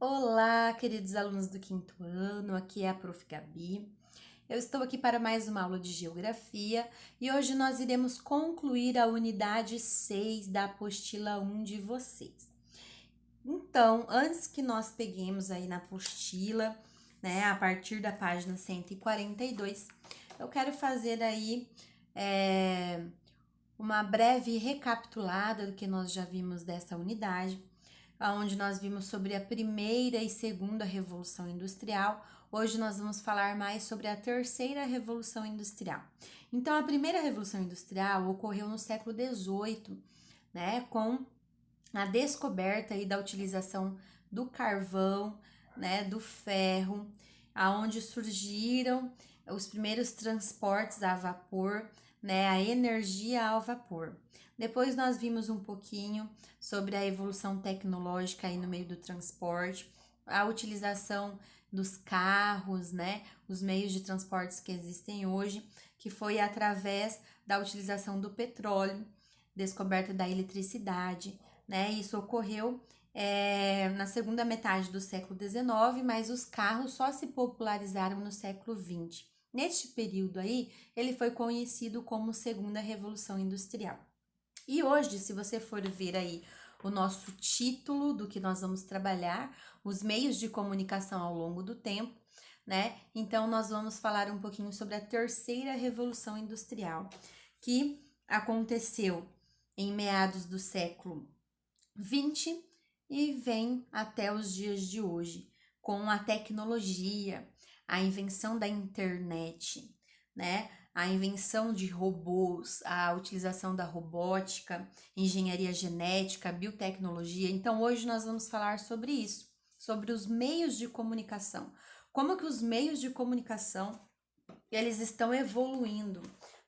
Olá, queridos alunos do quinto ano, aqui é a Prof. Gabi. Eu estou aqui para mais uma aula de Geografia e hoje nós iremos concluir a unidade 6 da apostila 1 de vocês. Então, antes que nós peguemos aí na apostila, né, a partir da página 142, eu quero fazer aí uma breve recapitulada do que nós já vimos dessa unidade, onde nós vimos sobre a primeira e segunda revolução industrial. Hoje nós vamos falar mais sobre a terceira revolução industrial. Então, a primeira revolução industrial ocorreu no século XVIII, né, com a descoberta aí da utilização do carvão, né, do ferro, aonde surgiram os primeiros transportes a vapor, né, a energia ao vapor. Depois nós vimos um pouquinho sobre a evolução tecnológica aí no meio do transporte, a utilização dos carros, né, os meios de transportes que existem hoje, que foi através da utilização do petróleo, descoberta da eletricidade, né? Isso ocorreu na segunda metade do século XIX, mas os carros só se popularizaram no século XX. Neste período aí, ele foi conhecido como Segunda Revolução Industrial. E hoje, se você for ver aí o nosso título do que nós vamos trabalhar, os meios de comunicação ao longo do tempo, né? Então, nós vamos falar um pouquinho sobre a terceira Revolução Industrial, que aconteceu em meados do século 20 e vem até os dias de hoje, com a tecnologia, a invenção da internet, né? A invenção de robôs, a utilização da robótica, engenharia genética, biotecnologia. Então, hoje nós vamos falar sobre isso, sobre os meios de comunicação. Como que os meios de comunicação, eles estão evoluindo,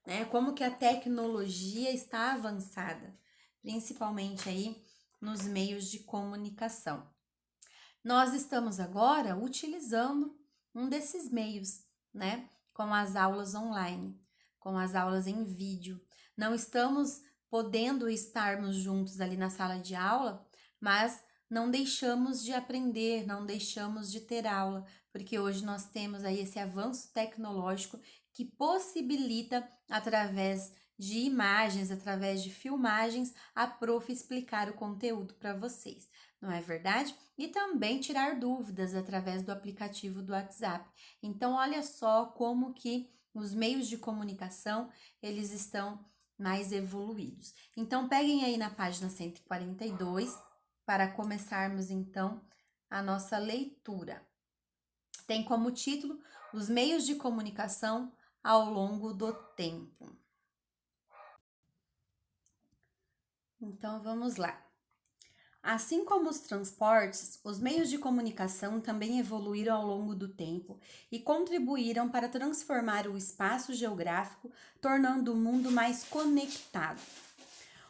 né? Como que a tecnologia está avançada, principalmente aí nos meios de comunicação. Nós estamos agora utilizando um desses meios, né? Com as aulas online, com as aulas em vídeo. Não estamos podendo estarmos juntos ali na sala de aula, mas não deixamos de aprender, não deixamos de ter aula, porque hoje nós temos aí esse avanço tecnológico que possibilita, através de imagens, através de filmagens, a prof explicar o conteúdo para vocês, não é verdade? E também tirar dúvidas através do aplicativo do WhatsApp. Então, olha só como que os meios de comunicação, eles estão mais evoluídos. Então, peguem aí na página 142 para começarmos então a nossa leitura. Tem como título Os meios de comunicação ao longo do tempo. Então, vamos lá. Assim como os transportes, os meios de comunicação também evoluíram ao longo do tempo e contribuíram para transformar o espaço geográfico, tornando o mundo mais conectado.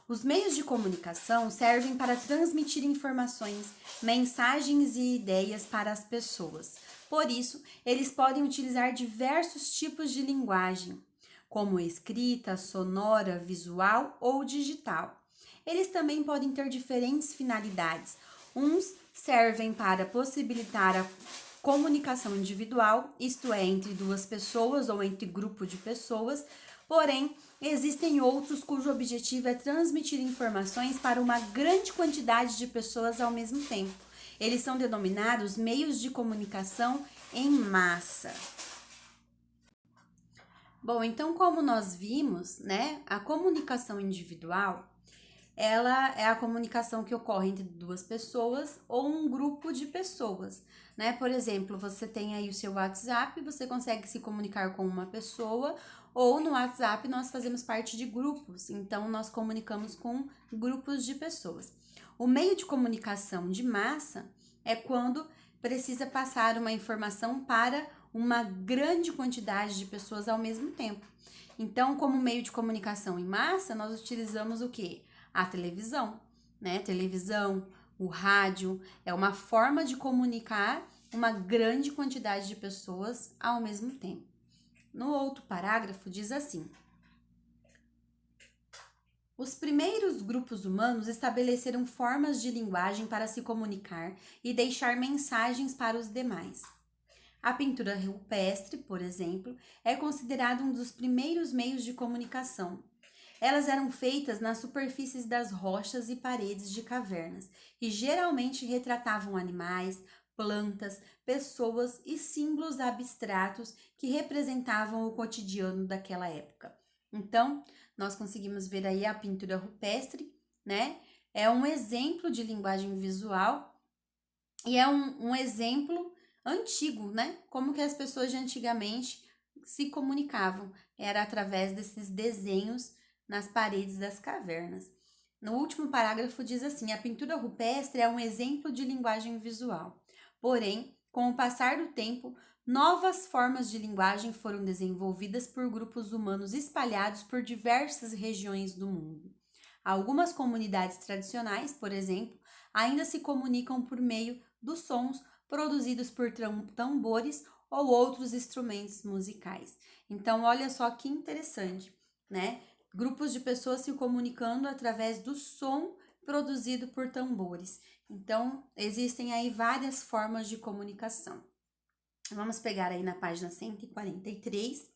Os meios de comunicação servem para transmitir informações, mensagens e ideias para as pessoas. Por isso, eles podem utilizar diversos tipos de linguagem, como escrita, sonora, visual ou digital. Eles também podem ter diferentes finalidades. Uns servem para possibilitar a comunicação individual, isto é, entre duas pessoas ou entre grupo de pessoas, porém, existem outros cujo objetivo é transmitir informações para uma grande quantidade de pessoas ao mesmo tempo. Eles são denominados meios de comunicação em massa. Bom, então como nós vimos, né, a comunicação individual, ela é a comunicação que ocorre entre duas pessoas ou um grupo de pessoas, né? Por exemplo, você tem aí o seu WhatsApp, você consegue se comunicar com uma pessoa, ou no WhatsApp nós fazemos parte de grupos, então nós comunicamos com grupos de pessoas. O meio de comunicação de massa é quando precisa passar uma informação para uma grande quantidade de pessoas ao mesmo tempo. Então, como meio de comunicação em massa, nós utilizamos o quê? A televisão, né? Televisão, o rádio, é uma forma de comunicar uma grande quantidade de pessoas ao mesmo tempo. No outro parágrafo diz assim: Os primeiros grupos humanos estabeleceram formas de linguagem para se comunicar e deixar mensagens para os demais. A pintura rupestre, por exemplo, é considerada um dos primeiros meios de comunicação. Elas eram feitas nas superfícies das rochas e paredes de cavernas e geralmente retratavam animais, plantas, pessoas e símbolos abstratos que representavam o cotidiano daquela época. Então, nós conseguimos ver aí a pintura rupestre, né? É um exemplo de linguagem visual e é um exemplo antigo, né? Como que as pessoas de antigamente se comunicavam. Era através desses desenhos nas paredes das cavernas. No último parágrafo diz assim: a pintura rupestre é um exemplo de linguagem visual. Porém, com o passar do tempo, novas formas de linguagem foram desenvolvidas por grupos humanos espalhados por diversas regiões do mundo. Algumas comunidades tradicionais, por exemplo, ainda se comunicam por meio dos sons produzidos por tambores ou outros instrumentos musicais. Então, olha só que interessante, né? Grupos de pessoas se comunicando através do som produzido por tambores. Então, existem aí várias formas de comunicação. Vamos pegar aí na página 143,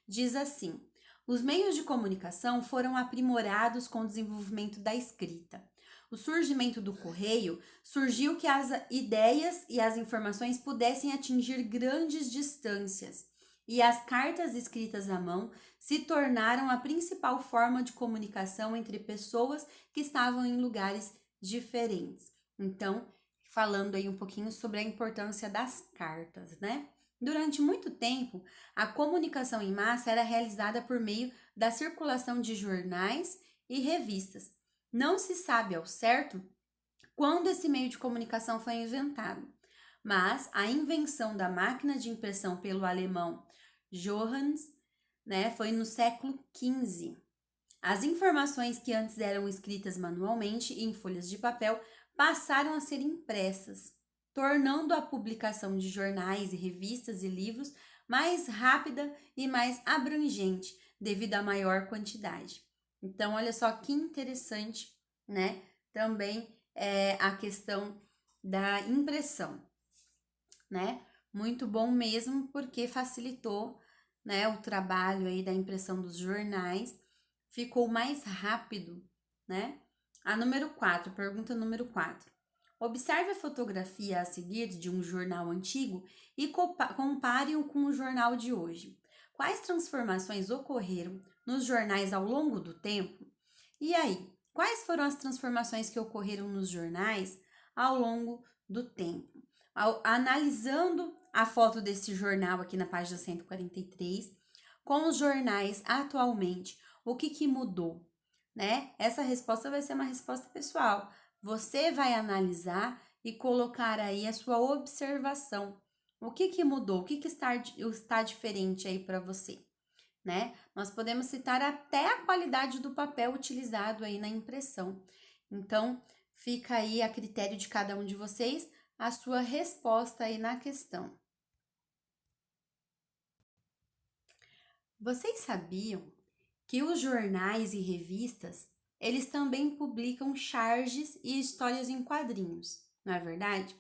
diz assim: os meios de comunicação foram aprimorados com o desenvolvimento da escrita. O surgimento do correio surgiu que as ideias e as informações pudessem atingir grandes distâncias, e as cartas escritas à mão se tornaram a principal forma de comunicação entre pessoas que estavam em lugares diferentes. Então, falando aí um pouquinho sobre a importância das cartas, né? Durante muito tempo, a comunicação em massa era realizada por meio da circulação de jornais e revistas. Não se sabe ao certo quando esse meio de comunicação foi inventado, mas a invenção da máquina de impressão pelo alemão Johannes, né, foi no século XV. As informações que antes eram escritas manualmente em folhas de papel passaram a ser impressas, tornando a publicação de jornais e revistas e livros mais rápida e mais abrangente devido à maior quantidade. Então, olha só que interessante, né? Também a questão da impressão, né? Muito bom mesmo, porque facilitou, né, o trabalho aí da impressão dos jornais, ficou mais rápido, né? A número 4, pergunta número 4. Observe a fotografia a seguir de um jornal antigo e compare-o com o jornal de hoje. Quais transformações ocorreram nos jornais ao longo do tempo? E aí, quais foram as transformações que ocorreram nos jornais ao longo do tempo? Analisando a foto desse jornal aqui na página 143, com os jornais atualmente, o que mudou? Né? Essa resposta vai ser uma resposta pessoal. Você vai analisar e colocar aí a sua observação. O que mudou? O que está diferente aí para você? Né? Nós podemos citar até a qualidade do papel utilizado aí na impressão. Então, fica aí a critério de cada um de vocês a sua resposta aí na questão. Vocês sabiam que os jornais e revistas, eles também publicam charges e histórias em quadrinhos, não é verdade?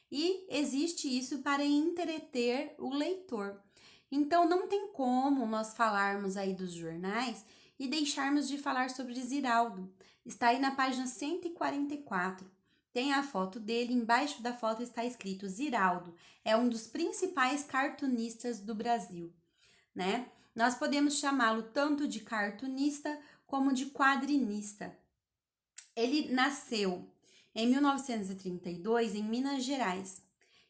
E existe isso para entreter o leitor. Então não tem como nós falarmos aí dos jornais e deixarmos de falar sobre Ziraldo. Está aí na página 144. Tem a foto dele, embaixo da foto está escrito Ziraldo, é um dos principais cartunistas do Brasil, né? Nós podemos chamá-lo tanto de cartunista como de quadrinista. Ele nasceu em 1932 em Minas Gerais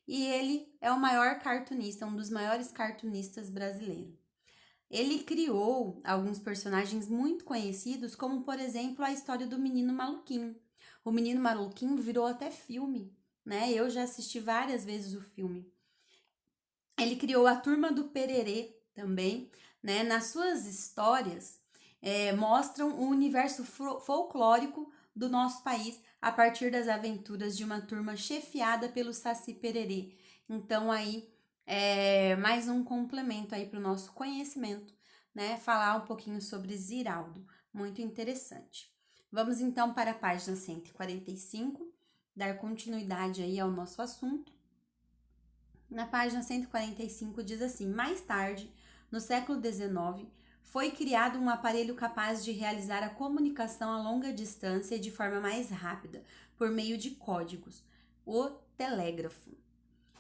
e ele é o maior cartunista, um dos maiores cartunistas brasileiros. Ele criou alguns personagens muito conhecidos, como por exemplo a história do Menino Maluquinho. O Menino Maluquinho virou até filme, né? Eu já assisti várias vezes o filme. Ele criou a Turma do Pererê também, né? Nas suas histórias, mostram o universo folclórico do nosso país a partir das aventuras de uma turma chefiada pelo Saci Pererê. Então, aí, mais um complemento aí para o nosso conhecimento, né? Falar um pouquinho sobre Ziraldo, muito interessante. Vamos então para a página 145, dar continuidade aí ao nosso assunto. Na página 145 diz assim: mais tarde, no século XIX, foi criado um aparelho capaz de realizar a comunicação a longa distância e de forma mais rápida, por meio de códigos, o telégrafo.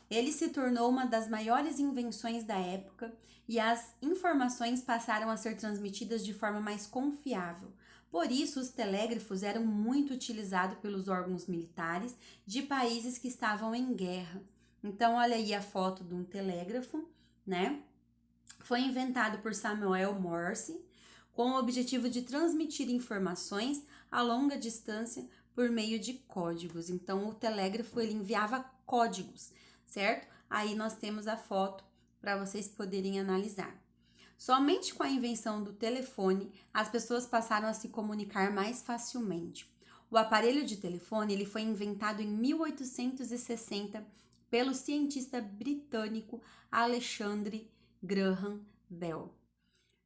Ele se tornou uma das maiores invenções da época e as informações passaram a ser transmitidas de forma mais confiável. Por isso, os telégrafos eram muito utilizados pelos órgãos militares de países que estavam em guerra. Então, olha aí a foto de um telégrafo, né? Foi inventado por Samuel Morse com o objetivo de transmitir informações a longa distância por meio de códigos. Então, o telégrafo ele enviava códigos, certo? Aí nós temos a foto para vocês poderem analisar. Somente com a invenção do telefone, as pessoas passaram a se comunicar mais facilmente. O aparelho de telefone ele foi inventado em 1860 pelo cientista britânico Alexander Graham Bell.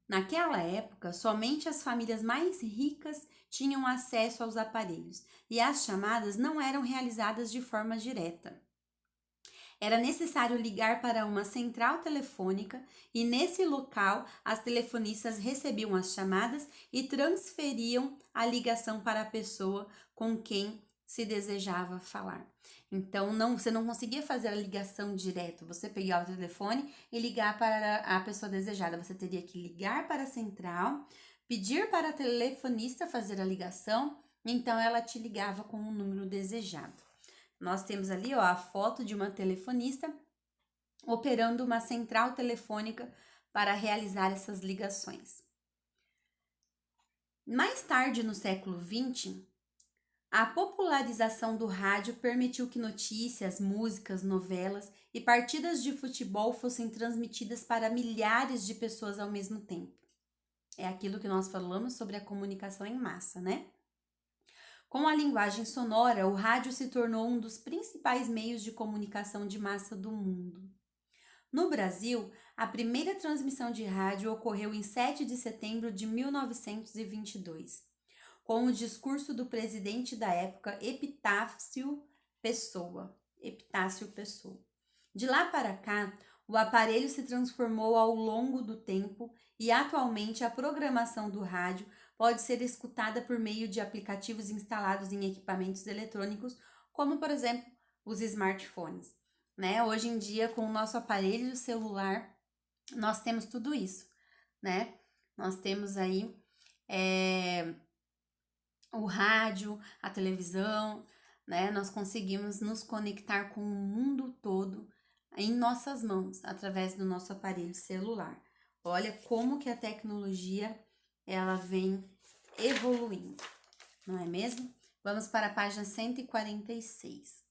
Naquela época, somente as famílias mais ricas tinham acesso aos aparelhos e as chamadas não eram realizadas de forma direta. Era necessário ligar para uma central telefônica e nesse local as telefonistas recebiam as chamadas e transferiam a ligação para a pessoa com quem se desejava falar. Então, você não conseguia fazer a ligação direto, você pegar o telefone e ligar para a pessoa desejada. Você teria que ligar para a central, pedir para a telefonista fazer a ligação, então ela te ligava com o número desejado. Nós temos ali a foto de uma telefonista operando uma central telefônica para realizar essas ligações. Mais tarde, no século XX, a popularização do rádio permitiu que notícias, músicas, novelas e partidas de futebol fossem transmitidas para milhares de pessoas ao mesmo tempo. É aquilo que nós falamos sobre a comunicação em massa, né? Com a linguagem sonora, o rádio se tornou um dos principais meios de comunicação de massa do mundo. No Brasil, a primeira transmissão de rádio ocorreu em 7 de setembro de 1922, com o discurso do presidente da época, Epitácio Pessoa. De lá para cá, o aparelho se transformou ao longo do tempo e atualmente a programação do rádio pode ser escutada por meio de aplicativos instalados em equipamentos eletrônicos, como por exemplo os smartphones. Né? Hoje em dia, com o nosso aparelho celular, nós temos tudo isso, né? Nós temos aí o rádio, a televisão, né? Nós conseguimos nos conectar com o mundo todo em nossas mãos, através do nosso aparelho celular. Olha como que a tecnologia ela vem evoluindo, não é mesmo? Vamos para a página 146.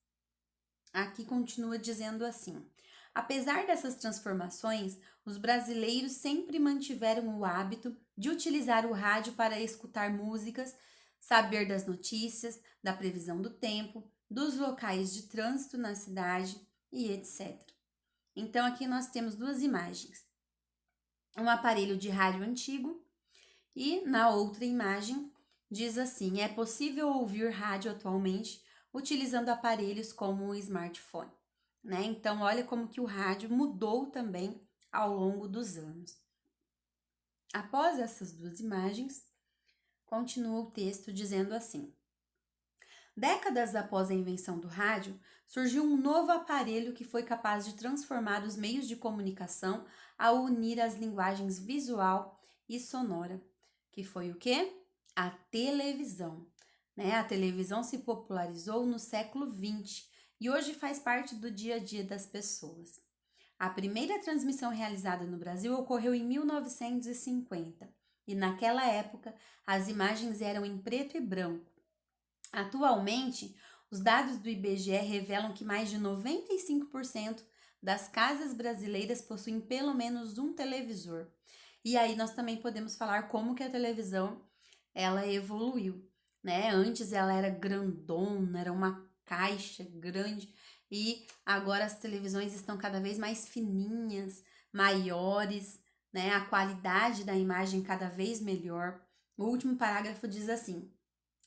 Aqui continua dizendo assim: apesar dessas transformações, os brasileiros sempre mantiveram o hábito de utilizar o rádio para escutar músicas, saber das notícias, da previsão do tempo, dos locais de trânsito na cidade e etc. Então aqui nós temos duas imagens. Um aparelho de rádio antigo e na outra imagem diz assim: é possível ouvir rádio atualmente utilizando aparelhos como o smartphone, né? Então olha como que o rádio mudou também ao longo dos anos. Após essas duas imagens, continua o texto dizendo assim: décadas após a invenção do rádio, surgiu um novo aparelho que foi capaz de transformar os meios de comunicação ao unir as linguagens visual e sonora, que foi o quê? A televisão. Né? A televisão se popularizou no século XX e hoje faz parte do dia a dia das pessoas. A primeira transmissão realizada no Brasil ocorreu em 1950 e naquela época as imagens eram em preto e branco. Atualmente, os dados do IBGE revelam que mais de 95% das casas brasileiras possuem pelo menos um televisor. E aí nós também podemos falar como que a televisão ela evoluiu, né? Antes ela era grandona, era uma caixa grande e agora as televisões estão cada vez mais fininhas, maiores, né? A qualidade da imagem cada vez melhor. O último parágrafo diz assim: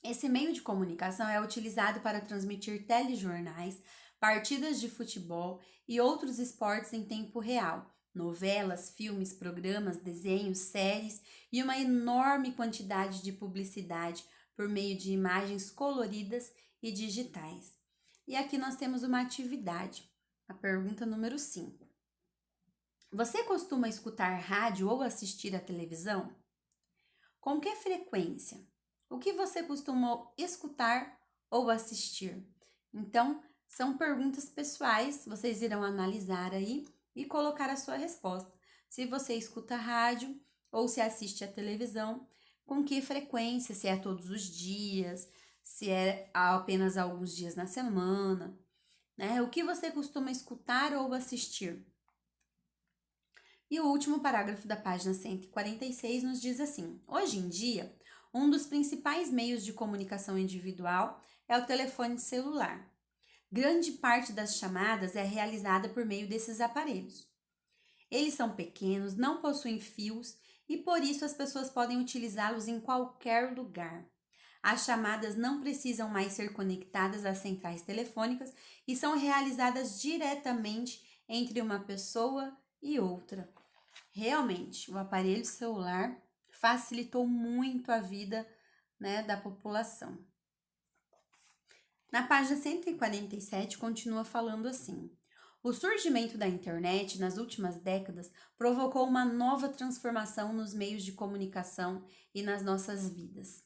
Esse meio de comunicação é utilizado para transmitir telejornais, partidas de futebol e outros esportes em tempo real, novelas, filmes, programas, desenhos, séries e uma enorme quantidade de publicidade por meio de imagens coloridas e digitais. E aqui nós temos uma atividade, a pergunta número 5. Você costuma escutar rádio ou assistir à televisão? Com que frequência? O que você costuma escutar ou assistir? Então, são perguntas pessoais, vocês irão analisar aí e colocar a sua resposta. Se você escuta rádio ou se assiste à televisão, com que frequência? Se é todos os dias, se é apenas alguns dias na semana, né? O que você costuma escutar ou assistir? E o último parágrafo da página 146 nos diz assim: hoje em dia, um dos principais meios de comunicação individual é o telefone celular. Grande parte das chamadas é realizada por meio desses aparelhos. Eles são pequenos, não possuem fios e por isso as pessoas podem utilizá-los em qualquer lugar. As chamadas não precisam mais ser conectadas às centrais telefônicas e são realizadas diretamente entre uma pessoa e outra. Realmente, o aparelho celular facilitou muito a vida, né, da população. Na página 147 continua falando assim: o surgimento da internet nas últimas décadas provocou uma nova transformação nos meios de comunicação e nas nossas vidas.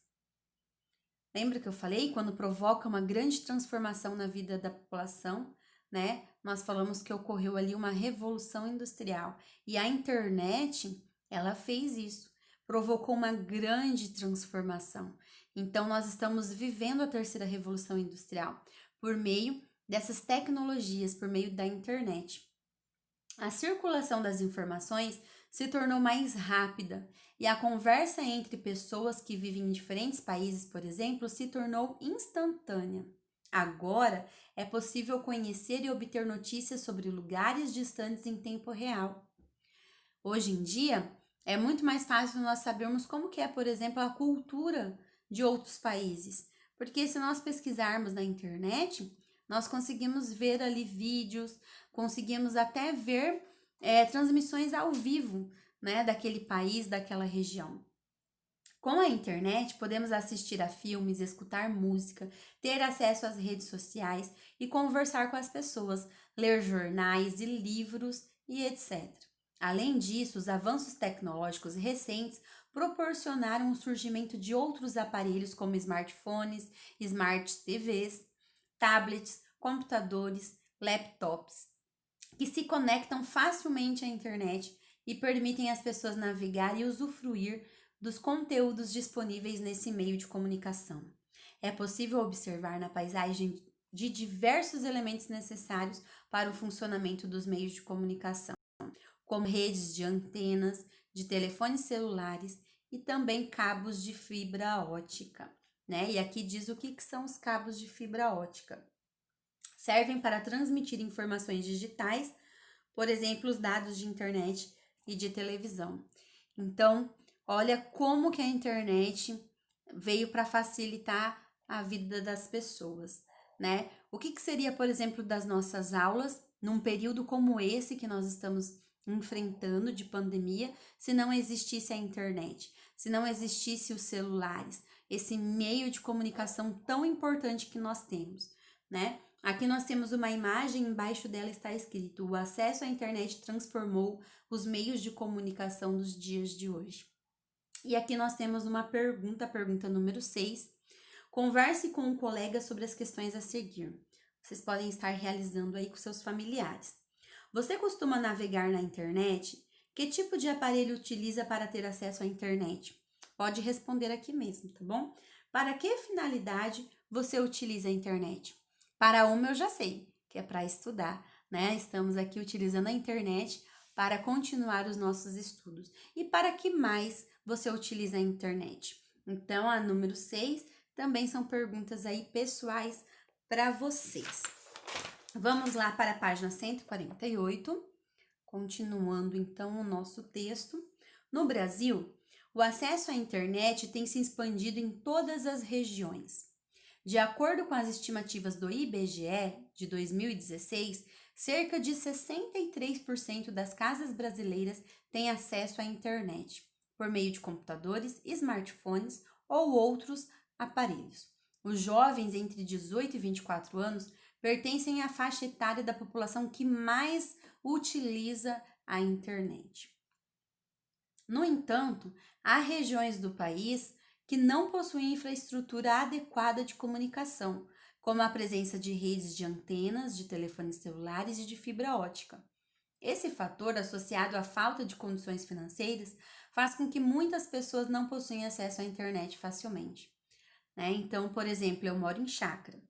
Lembra que eu falei quando provoca uma grande transformação na vida da população, né? Nós falamos que ocorreu ali uma revolução industrial e a internet, ela fez isso, provocou uma grande transformação. Então nós estamos vivendo a terceira revolução industrial por meio dessas tecnologias, por meio da internet. A circulação das informações se tornou mais rápida e a conversa entre pessoas que vivem em diferentes países, por exemplo, se tornou instantânea. Agora é possível conhecer e obter notícias sobre lugares distantes em tempo real. Hoje em dia, é muito mais fácil nós sabermos como que é, por exemplo, a cultura de outros países, porque se nós pesquisarmos na internet, nós conseguimos ver ali vídeos, conseguimos até ver transmissões ao vivo, né, daquele país, daquela região. Com a internet, podemos assistir a filmes, escutar música, ter acesso às redes sociais e conversar com as pessoas, ler jornais e livros e etc. Além disso, os avanços tecnológicos recentes proporcionaram o surgimento de outros aparelhos como smartphones, smart TVs, tablets, computadores, laptops, que se conectam facilmente à internet e permitem às pessoas navegar e usufruir dos conteúdos disponíveis nesse meio de comunicação. É possível observar na paisagem de diversos elementos necessários para o funcionamento dos meios de comunicação, como redes de antenas, de telefones celulares e também cabos de fibra ótica, né? E aqui diz o que são os cabos de fibra ótica. Servem para transmitir informações digitais, por exemplo, os dados de internet e de televisão. Então, olha como que a internet veio para facilitar a vida das pessoas, né? O que seria, por exemplo, das nossas aulas num período como esse que nós estamos enfrentando de pandemia, se não existisse a internet, se não existisse os celulares, esse meio de comunicação tão importante que nós temos, né? Aqui nós temos uma imagem, embaixo dela está escrito: o acesso à internet transformou os meios de comunicação dos dias de hoje. E aqui nós temos uma pergunta, a pergunta número 6. Converse com um colega sobre as questões a seguir. Vocês podem estar realizando aí com seus familiares. Você costuma navegar na internet? Que tipo de aparelho utiliza para ter acesso à internet? Pode responder aqui mesmo, tá bom? Para que finalidade você utiliza a internet? Para uma eu já sei, que é para estudar, né? Estamos aqui utilizando a internet para continuar os nossos estudos. E para que mais você utiliza a internet? Então, a número 6 também são perguntas aí pessoais para vocês. Vamos lá para a página 148, continuando então o nosso texto. No Brasil, o acesso à internet tem se expandido em todas as regiões. De acordo com as estimativas do IBGE de 2016, cerca de 63% das casas brasileiras têm acesso à internet, por meio de computadores, smartphones ou outros aparelhos. Os jovens entre 18 e 24 anos pertencem à faixa etária da população que mais utiliza a internet. No entanto, há regiões do país que não possuem infraestrutura adequada de comunicação, como a presença de redes de antenas, de telefones celulares e de fibra ótica. Esse fator, associado à falta de condições financeiras, faz com que muitas pessoas não possuem acesso à internet facilmente, né? Então, por exemplo, eu moro em chácara.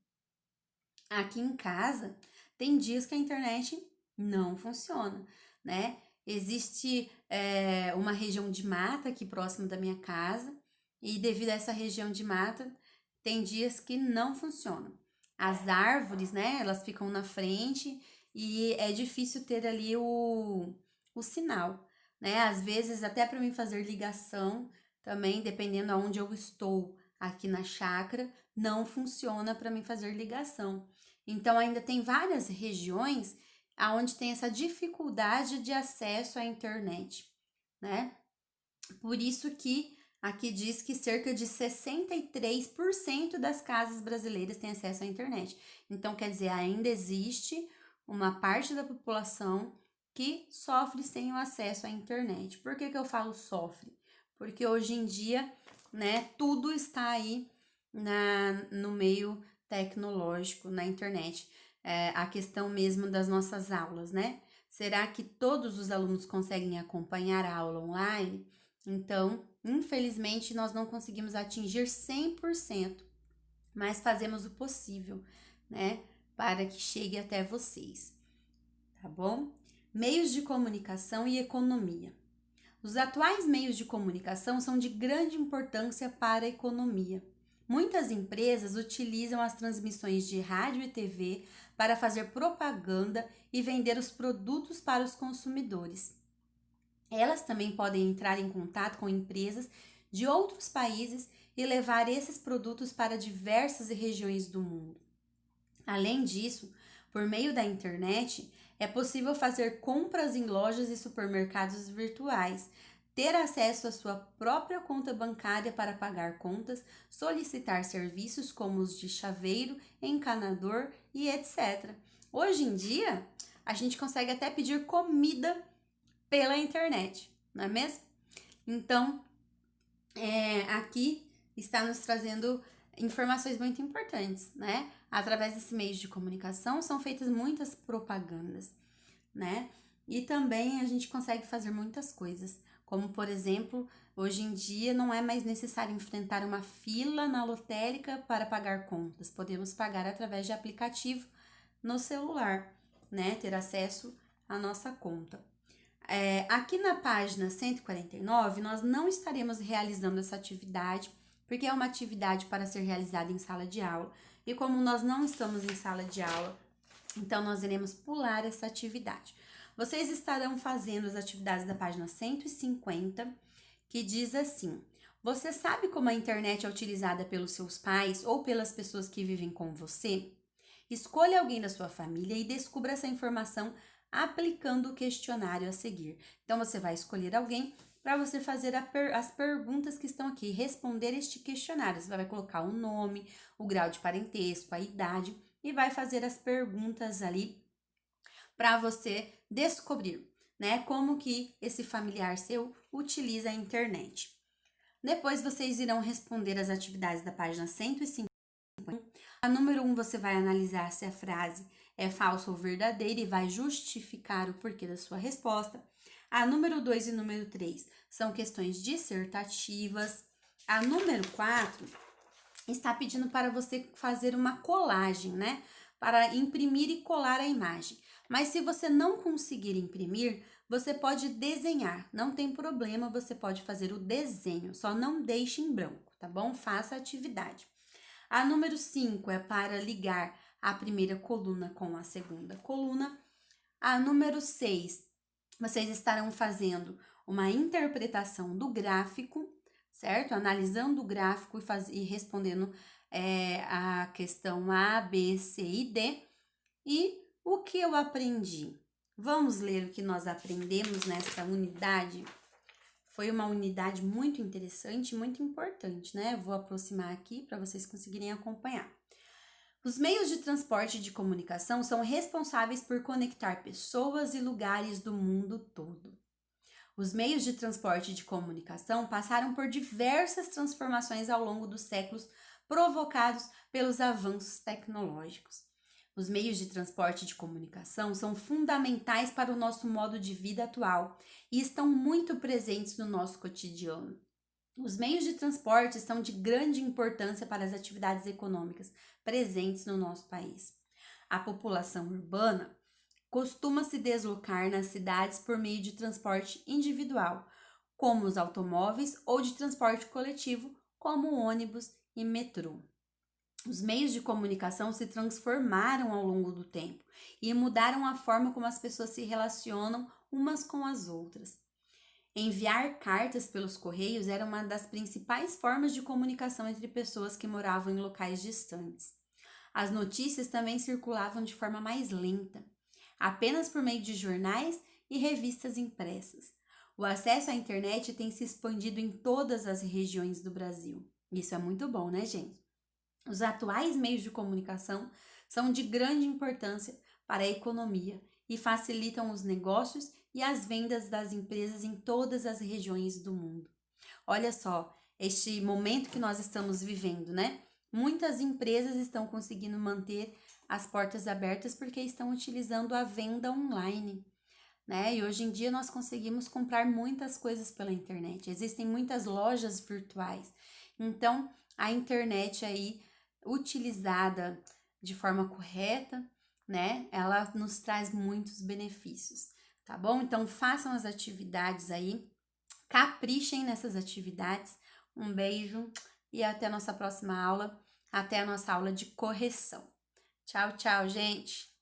Aqui em casa, tem dias que a internet não funciona, né? Existe uma região de mata aqui próximo da minha casa e devido a essa região de mata, tem dias que não funcionam. As árvores, né, elas ficam na frente e é difícil ter ali o sinal, né? Às vezes, até para mim fazer ligação, também, dependendo aonde eu estou aqui na chácara, não funciona para mim fazer ligação. Então, ainda tem várias regiões onde tem essa dificuldade de acesso à internet, né? Por isso que aqui diz que cerca de 63% das casas brasileiras têm acesso à internet. Então, quer dizer, ainda existe uma parte da população que sofre sem o acesso à internet. Por que eu falo sofre? Porque hoje em dia, né, tudo está aí no meio tecnológico, na internet. A questão mesmo das nossas aulas, né? Será que todos os alunos conseguem acompanhar a aula online? Então, infelizmente, nós não conseguimos atingir 100%, mas fazemos o possível, né, para que chegue até vocês, tá bom? Meios de comunicação e economia. Os atuais meios de comunicação são de grande importância para a economia. Muitas empresas utilizam as transmissões de rádio e TV para fazer propaganda e vender os produtos para os consumidores. Elas também podem entrar em contato com empresas de outros países e levar esses produtos para diversas regiões do mundo. Além disso, por meio da internet, é possível fazer compras em lojas e supermercados virtuais, ter acesso à sua própria conta bancária para pagar contas, solicitar serviços como os de chaveiro, encanador e etc. Hoje em dia, a gente consegue até pedir comida pela internet, não é mesmo? Então, aqui está nos trazendo informações muito importantes, né? Através desses meios de comunicação são feitas muitas propagandas, né? E também a gente consegue fazer muitas coisas, como por exemplo, hoje em dia não é mais necessário enfrentar uma fila na lotérica para pagar contas. Podemos pagar através de aplicativo no celular, né? Ter acesso à nossa conta. Aqui na página 149, nós não estaremos realizando essa atividade, porque é uma atividade para ser realizada em sala de aula. E como nós não estamos em sala de aula, então nós iremos pular essa atividade. Vocês estarão fazendo as atividades da página 150, que diz assim: você sabe como a internet é utilizada pelos seus pais ou pelas pessoas que vivem com você? Escolha alguém da sua família e descubra essa informação aplicando o questionário a seguir. Então, você vai escolher alguém para você fazer as perguntas que estão aqui, responder este questionário. Você vai colocar o nome, o grau de parentesco, a idade e vai fazer as perguntas ali para você descobrir, né, como que esse familiar seu utiliza a internet. Depois, vocês irão responder as atividades da página 150. A número 1, você vai analisar se a frase é falsa ou verdadeira e vai justificar o porquê da sua resposta. A número 2 e número 3 são questões dissertativas. A número 4 está pedindo para você fazer uma colagem, né? Para imprimir e colar a imagem. Mas se você não conseguir imprimir, você pode desenhar. Não tem problema, você pode fazer o desenho. Só não deixe em branco, tá bom? Faça a atividade. A número 5 é para ligar a primeira coluna com a segunda coluna. A número 6, vocês estarão fazendo uma interpretação do gráfico. certo? Analisando o gráfico e respondendo a questão A, B, C e D. E o que eu aprendi? Vamos ler o que nós aprendemos nesta unidade. Foi uma unidade muito interessante e muito importante, né? Vou aproximar aqui para vocês conseguirem acompanhar. Os meios de transporte e de comunicação são responsáveis por conectar pessoas e lugares do mundo todo. Os meios de transporte e de comunicação passaram por diversas transformações ao longo dos séculos, provocados pelos avanços tecnológicos. Os meios de transporte e de comunicação são fundamentais para o nosso modo de vida atual e estão muito presentes no nosso cotidiano. Os meios de transporte são de grande importância para as atividades econômicas presentes no nosso país. A população urbana costuma se deslocar nas cidades por meio de transporte individual, como os automóveis, ou de transporte coletivo, como ônibus e metrô. Os meios de comunicação se transformaram ao longo do tempo e mudaram a forma como as pessoas se relacionam umas com as outras. Enviar cartas pelos correios era uma das principais formas de comunicação entre pessoas que moravam em locais distantes. As notícias também circulavam de forma mais lenta, apenas por meio de jornais e revistas impressas. O acesso à internet tem se expandido em todas as regiões do Brasil. Isso é muito bom, né, gente? Os atuais meios de comunicação são de grande importância para a economia e facilitam os negócios e as vendas das empresas em todas as regiões do mundo. Olha só, este momento que nós estamos vivendo, né? Muitas empresas estão conseguindo manter as portas abertas porque estão utilizando a venda online, né? E hoje em dia nós conseguimos comprar muitas coisas pela internet. Existem muitas lojas virtuais. Então, a internet aí utilizada de forma correta, né? Ela nos traz muitos benefícios, tá bom? Então, façam as atividades aí, caprichem nessas atividades. Um beijo e até a nossa próxima aula, até a nossa aula de correção. Tchau, tchau, gente!